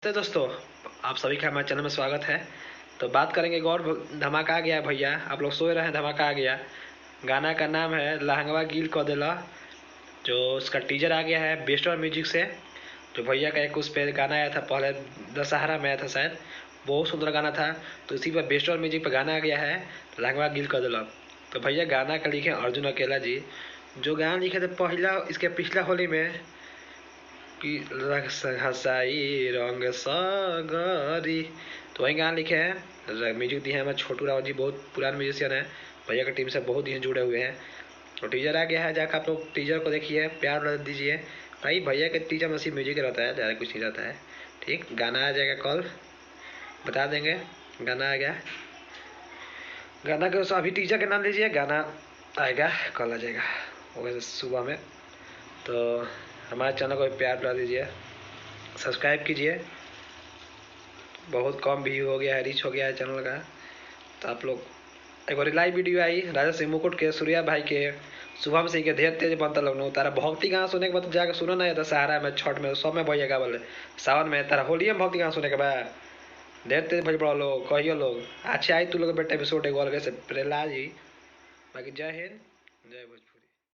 तो दोस्तों, आप सभी का हमारे चैनल में स्वागत है। तो बात करेंगे एक और धमाका आ गया भैया, आप लोग सोच रहे हैं धमाका आ गया। गाना का नाम है लहंगवा गील क देला। जो उसका टीजर आ गया है बेस्ट और म्यूजिक से। जो भैया का एक उस पर गाना आया था पहले, दशहरा में आया था शायद, बहुत सुंदर गाना था। तो इसी पर बेस्ट और म्यूजिक पर गाना आ गया है लहंगवा गील क देला। तो भैया गाना का लिखे अर्जुन अकेला जी, जो गाना लिखे थे पहला इसके पिछला होली में कि हसाई रंग सगरी, तो वही गाना लिखे हैं। म्यूजिक दिए हैं हमारे छोटू राव जी, बहुत पुराने म्यूजिशियन हैं। भैया की टीम से बहुत ही जुड़े हुए हैं। तो टीजर आ गया है, जाकर आप लोग टीजर को देखिए, प्यार दीजिए भाई। भैया के टीजर में सिर्फ म्यूजिक रहता है, ज़्यादा कुछ नहीं रहता है। ठीक, गाना आ जाएगा कल, बता देंगे। गाना आ गया, गाना का अभी टीजर का नाम लीजिए, गाना आएगा कल, आ जाएगा वैसे सुबह में। तो हमारे चैनल को प्यार दिला दीजिए, सब्सक्राइब कीजिए। बहुत कम व्यू हो गया है, रीच हो गया है चैनल का। तो आप लोग, एक बार लाइव वीडियो आई राजा सिंह मुकुट के, सूर्या भाई के, शुभम सिंह के, ढेर तेज बनता लगनो तारा भक्ति गाना सुने के बाद जाकर सुनो ना, दशहरा में, छठ में, सब में भैया गावल, सावन में तारा होली में भक्ति गाना सुने के बाद ढेर तेज भज पड़ा लोग, कहियो लोग। अच्छा आई तू लोग बेटा एपिसोड एक अलग से प्रहलाद जी। बाकी जय हिंद, जय भोजपुरी।